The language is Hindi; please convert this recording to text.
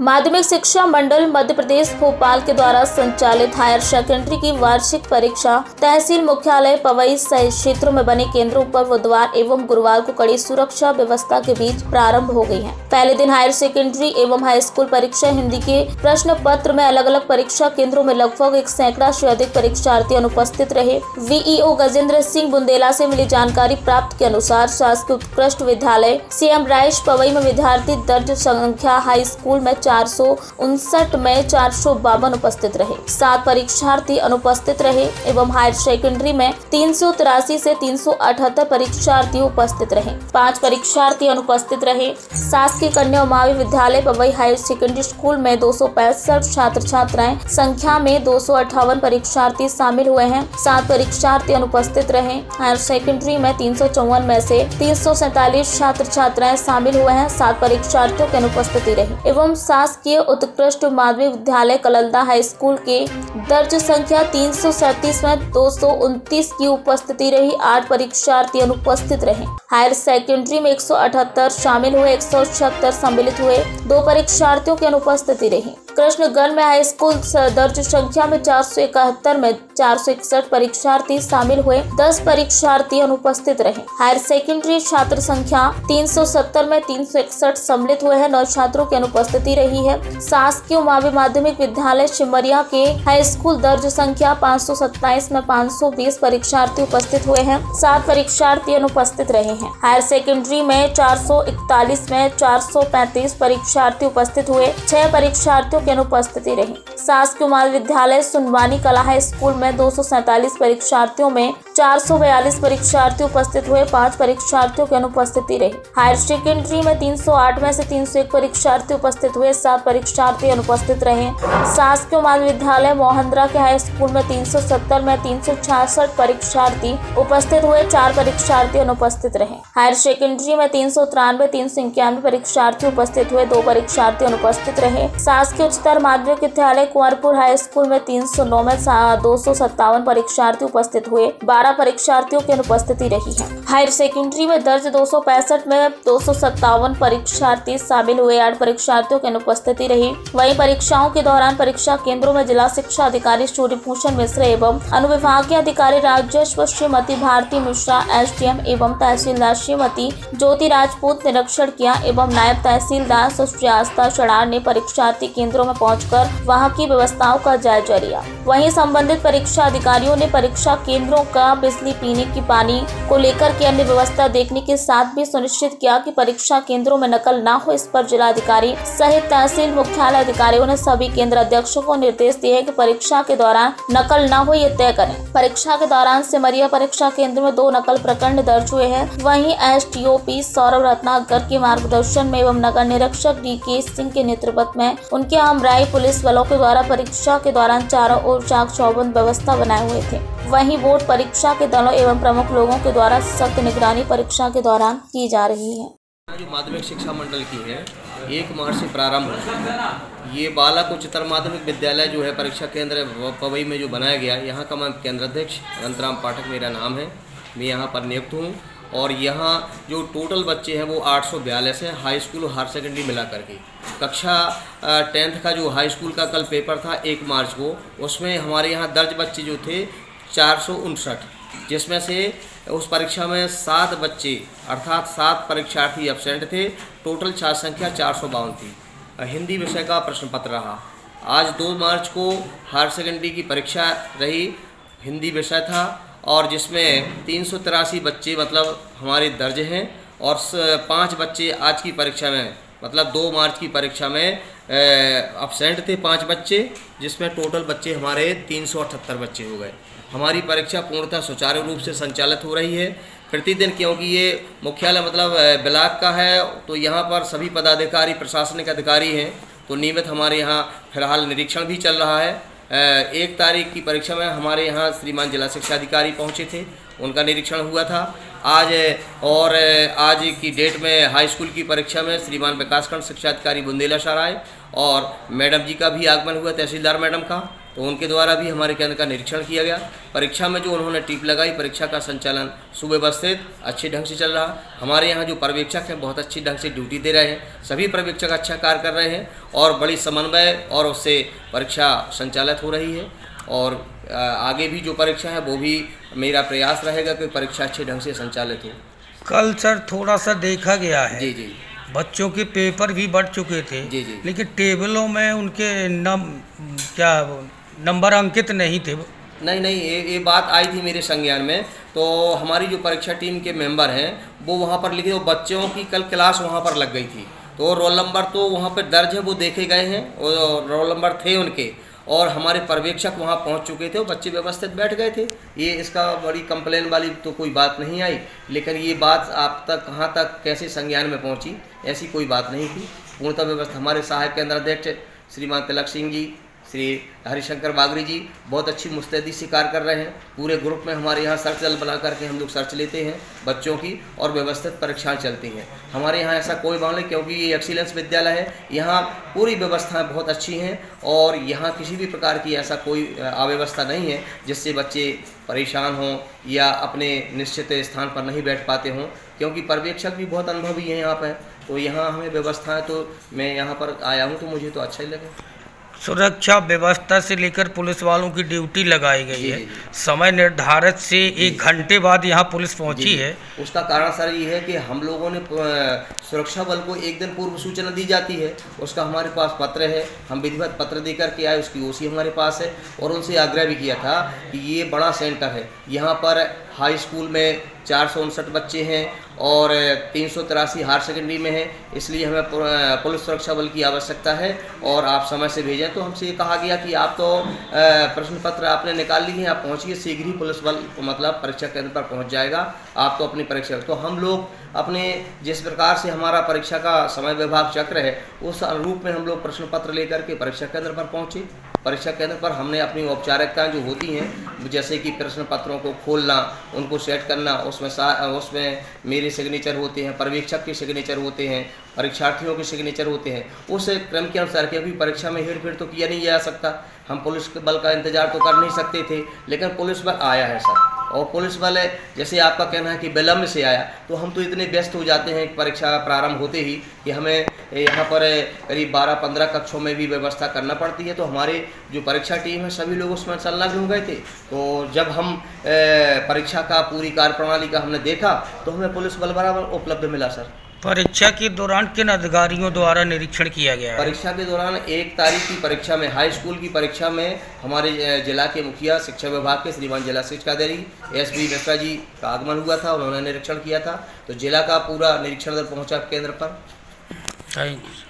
माध्यमिक शिक्षा मंडल मध्य प्रदेश भोपाल के द्वारा संचालित हायर सेकेंडरी की वार्षिक परीक्षा तहसील मुख्यालय पवई सहित क्षेत्रों में बने केंद्रों पर बुधवार एवं गुरुवार को कड़ी सुरक्षा व्यवस्था के बीच प्रारंभ हो गई है। पहले दिन हायर सेकेंडरी एवं हाई स्कूल परीक्षा हिंदी के प्रश्न पत्र में अलग अलग परीक्षा केंद्रों में लगभग 1 सैकड़ा से अधिक परीक्षार्थी अनुपस्थित रहे। वीईओ गजेंद्र सिंह बुंदेला से मिली जानकारी प्राप्त के अनुसार शासकीय उत्कृष्ट विद्यालय CM राइश पवई में विद्यार्थी दर्ज संख्या हाई स्कूल में 459 में 452 उपस्थित रहे। 7 परीक्षार्थी अनुपस्थित रहे एवं हायर सेकेंडरी में 383 से 378 परीक्षार्थी उपस्थित रहे। 5 परीक्षार्थी अनुपस्थित रहे। शासकीय कन्या उमावी विद्यालय पवई हायर सेकेंडरी स्कूल में 265 छात्र छात्राएं संख्या में 258 परीक्षार्थी शामिल हुए हैं। 7 परीक्षार्थी अनुपस्थित रहे। हायर सेकेंडरी में 354 में से 347 छात्र छात्राएं शामिल हुए हैं। 7 परीक्षार्थियों की अनुपस्थिति रही एवं शासकीय उत्कृष्ट माध्यमिक विद्यालय कलंदा हाई स्कूल के दर्ज संख्या 337 में 229 की उपस्थिति रही। 8 परीक्षार्थी अनुपस्थित रहे। हायर सेकेंडरी में 178 शामिल हुए, 176 सम्मिलित हुए। 2 परीक्षार्थियों की अनुपस्थिति रही। कृष्णगढ़ में हाई स्कूल दर्ज संख्या में 471 में 461 परीक्षार्थी शामिल हुए। 10 परीक्षार्थी अनुपस्थित रहे। हायर सेकेंडरी छात्र संख्या 370 में 361 सम्मिलित हुए हैं। 9 छात्रों की अनुपस्थिति रही है। शासकीय उमावी माध्यमिक विद्यालय सिमरिया के हाई स्कूल दर्ज संख्या 527 में 520 परीक्षार्थी उपस्थित हुए हैं। 7 परीक्षार्थी अनुपस्थित रहे हैं। हायर सेकेंडरी में 441 में 435 परीक्षार्थी उपस्थित हुए। 6 परीक्षार्थियों की अनुपस्थिति रही। शासकीय उमावी विद्यालय सुनवानी कला हाई स्कूल में 247 परीक्षार्थियों में 442 परीक्षार्थी उपस्थित हुए। 5 परीक्षार्थियों की अनुपस्थिति रही। हायर सेकेंडरी में 308 में से 301 परीक्षार्थी उपस्थित हुए। 7 परीक्षार्थी अनुपस्थित रहे। शासकीय उमावी विद्यालय मोहंद्रा के हाई स्कूल में 370 में 366 परीक्षार्थी उपस्थित हुए। 4 परीक्षार्थी अनुपस्थित रहे। हायर सेकेंडरी में 393 391 परीक्षार्थी उपस्थित हुए। 2 परीक्षार्थी अनुपस्थित रहे। शासकीय उच्चतर माध्यमिक विद्यालय कुंवरपुर हाई स्कूल में 309 में 257 परीक्षार्थी उपस्थित हुए। 12 परीक्षार्थियों की अनुपस्थिति रही है। हायर सेकेंडरी में दर्ज 265 में 257 परीक्षार्थी शामिल हुए। 8 परीक्षार्थियों की अनुपस्थिति रही। वहीं परीक्षाओं के दौरान परीक्षा केंद्रों में जिला शिक्षा अधिकारी सूर्यभूषण मिश्र एवं अनुविभागीय अधिकारी राजस्व श्रीमती भारती मिश्रा SDM एवं तहसीलदार श्रीमती ज्योति राजपूत निरीक्षण किया एवं नायब तहसीलदार सुश्री आस्था चढ़ार ने परीक्षार्थी केंद्रों में पहुंचकर वहां की व्यवस्थाओं का जायजा लिया। वहीं संबंधित परीक्षा अधिकारियों ने परीक्षा केंद्रों का बिजली, पीने की पानी को लेकर की अन्य व्यवस्था देखने के साथ भी सुनिश्चित किया कि परीक्षा केंद्रों में नकल न हो। इस पर जिलाधिकारी सहित तहसील मुख्यालय अधिकारियों ने सभी केंद्र अध्यक्षों को निर्देश दिए कि परीक्षा के दौरान नकल न हो, ये तय करें। परीक्षा के दौरान सिमरिया परीक्षा केंद्र में 2 नकल प्रकरण दर्ज हुए हैं। वहीं SDOP सौरभ रत्नाकर के मार्गदर्शन में एवं नगर निरीक्षक DK सिंह के नेतृत्व में उनके हमराई पुलिस बलों के द्वारा परीक्षा के दौरान चारों ओर चाक चौबंद व्यवस्था बनाए हुए थे। वहीं बोर्ड परीक्षा के दलों एवं प्रमुख लोगों के द्वारा सख्त निगरानी परीक्षा के दौरान की जा रही है। जो माध्यमिक शिक्षा मंडल की है 1 मार्च से प्रारंभ हो। ये बालक उच्चतर माध्यमिक विद्यालय जो है परीक्षा केंद्र पवई में जो बनाया गया, यहाँ का मैं केंद्र अध्यक्ष अनंतराम पाठक मेरा नाम है। मैं यहाँ पर नियुक्त हूँ और यहाँ जो टोटल बच्चे हैं वो 842 हैं, हाई स्कूल और हायर सेकेंडरी मिला करके। कक्षा 10th का जो हाई स्कूल का कल पेपर था 1 मार्च को, उसमें हमारे यहाँ दर्ज बच्चे जो थे 459, जिसमें से उस परीक्षा में 7 बच्चे अर्थात 7 परीक्षार्थी एब्सेंट थे। टोटल छात्र संख्या 452 थी। हिंदी विषय का प्रश्न पत्र रहा। आज 2 मार्च को हायर सेकेंडरी की परीक्षा रही, हिंदी विषय था और जिसमें 383 बच्चे मतलब हमारे दर्ज हैं और 5 बच्चे आज की परीक्षा में मतलब 2 मार्च की परीक्षा में एब्सेंट थे 5 बच्चे, जिसमें टोटल बच्चे हमारे 378 बच्चे हो गए। हमारी परीक्षा पूर्णतः सुचारू रूप से संचालित हो रही है प्रतिदिन, क्योंकि ये मुख्यालय मतलब ब्लॉक का है तो यहाँ पर सभी पदाधिकारी प्रशासनिक अधिकारी हैं, तो नियमित हमारे यहाँ फिलहाल निरीक्षण भी चल रहा है। 1 तारीख की परीक्षा में हमारे यहाँ श्रीमान जिला शिक्षा अधिकारी पहुँचे थे, उनका निरीक्षण हुआ था। आज की डेट में हाई स्कूल की परीक्षा में श्रीमान विकासखंड शिक्षा अधिकारी बुंदेला सर आए और मैडम जी का भी आगमन हुआ, तहसीलदार मैडम का। तो उनके द्वारा भी हमारे केंद्र का निरीक्षण किया गया। परीक्षा में जो उन्होंने टीप लगाई, परीक्षा का संचालन सुव्यवस्थित अच्छे ढंग से चल रहा। हमारे यहाँ जो पर्यवेक्षक हैं बहुत अच्छी ढंग से ड्यूटी दे रहे हैं, सभी पर्यवेक्षक अच्छा कार्य कर रहे हैं और बड़ी समन्वय और उससे परीक्षा संचालित हो रही है। और आगे भी जो परीक्षा है वो भी मेरा प्रयास रहेगा कि परीक्षा अच्छे ढंग से संचालित हो। कल सर थोड़ा सा देखा गया है, जी जी बच्चों के पेपर भी बढ़ चुके थे, जी जी। लेकिन टेबलों में उनके नंबर अंकित नहीं थे। नहीं, ये बात आई थी मेरे संज्ञान में। तो हमारी जो परीक्षा टीम के मेंबर हैं वो वहाँ पर लिखे, वो बच्चों की कल क्लास वहाँ पर लग गई थी, तो रोल नंबर तो वहाँ पर दर्ज है, वो देखे गए हैं और रोल नंबर थे उनके, और हमारे पर्यवेक्षक वहाँ पहुँच चुके थे, वो बच्चे व्यवस्थित बैठ गए थे। ये इसका बड़ी कंप्लेन वाली तो कोई बात नहीं आई, लेकिन ये बात आप तक कहाँ तक कैसे संज्ञान में पहुँची, ऐसी कोई बात नहीं थी। पूर्णतः व्यवस्था हमारे सहायक केंद्र अध्यक्ष श्रीमान तिलक सिंह जी, श्री हरिशंकर बागरी जी बहुत अच्छी मुस्तैदी से कार्य कर रहे हैं। पूरे ग्रुप में हमारे यहाँ सर्च दल बना करके हम लोग सर्च लेते हैं बच्चों की, और व्यवस्थित परीक्षाएं चलती हैं। हमारे यहाँ ऐसा कोई मामला नहीं, क्योंकि ये एक्सीलेंस विद्यालय है, यहाँ पूरी व्यवस्थाएं बहुत अच्छी हैं और यहाँ किसी भी प्रकार की ऐसा कोई अव्यवस्था नहीं है जिससे बच्चे परेशान हों या अपने निश्चित स्थान पर नहीं बैठ पाते हों, क्योंकि पर्यवेक्षक भी बहुत अनुभवी हैं यहाँ पर। तो यहाँ हमें व्यवस्थाएँ, तो मैं यहाँ पर आया हूँ तो मुझे तो अच्छा ही लगा। सुरक्षा व्यवस्था से लेकर पुलिस वालों की ड्यूटी लगाई गई है। समय निर्धारित से 1 घंटे बाद यहाँ पुलिस पहुँची है। उसका कारण सर ये है कि हम लोगों ने सुरक्षा बल को 1 दिन पूर्व सूचना दी जाती है, उसका हमारे पास पत्र है, हम विधिवत पत्र दे करके आए, उसकी ओसी हमारे पास है। और उनसे आग्रह भी किया था कि ये बड़ा सेंटर है, यहाँ पर हाई स्कूल में 459 बच्चे हैं और 383 हायर सेकेंडरी में है, इसलिए हमें पुलिस सुरक्षा बल की आवश्यकता है और आप समय से भेजें। तो हमसे ये कहा गया कि आप तो प्रश्न पत्र आपने निकाल लिए हैं, आप पहुँचिए, शीघ्र ही पुलिस बल मतलब परीक्षा केंद्र पर पहुँच जाएगा, आप तो अपनी परीक्षा। तो हम लोग अपने जिस प्रकार से हमारा परीक्षा का समय विभाग चक्र है उस अनुरूप में हम लोग प्रश्न पत्र लेकर के परीक्षा केंद्र पर पहुँचे। परीक्षा केंद्र पर हमने अपनी औपचारिकताएं जो होती हैं, जैसे कि प्रश्न पत्रों को खोलना, उनको सेट करना, उसमें मेरे सिग्नेचर होते हैं, पर्यवेक्षक के सिग्नेचर होते हैं, परीक्षार्थियों के सिग्नेचर होते हैं, उस क्रम के अनुसार, क्योंकि परीक्षा में हेरफेर तो किया नहीं जा सकता, हम पुलिस बल का इंतजार तो कर नहीं सकते थे, लेकिन पुलिस बल आया है सर। और पुलिस बल जैसे आपका कहना है कि विलम्ब से आया, तो हम तो इतने व्यस्त हो जाते हैं परीक्षा प्रारंभ होते ही कि हमें यहाँ पर करीब 12-15 कक्षों में भी व्यवस्था करना पड़ती है। तो हमारे जो परीक्षा टीम है सभी लोग उसमें संलग्न हो गए थे। तो जब हम परीक्षा का पूरी कार्यप्रणाली का हमने देखा तो हमें पुलिस बल बराबर उपलब्ध मिला सर। परीक्षा के दौरान किन अधिकारियों द्वारा निरीक्षण किया गया है? परीक्षा के दौरान 1 तारीख की परीक्षा में, हाई स्कूल की परीक्षा में, हमारे जिला के मुखिया शिक्षा विभाग के श्रीमान जिला शिक्षा अधिकारी SB मिश्रा जी का आगमन हुआ था, उन्होंने निरीक्षण किया था। तो जिला का पूरा निरीक्षण दल पहुंचा केंद्र पर। Thank you.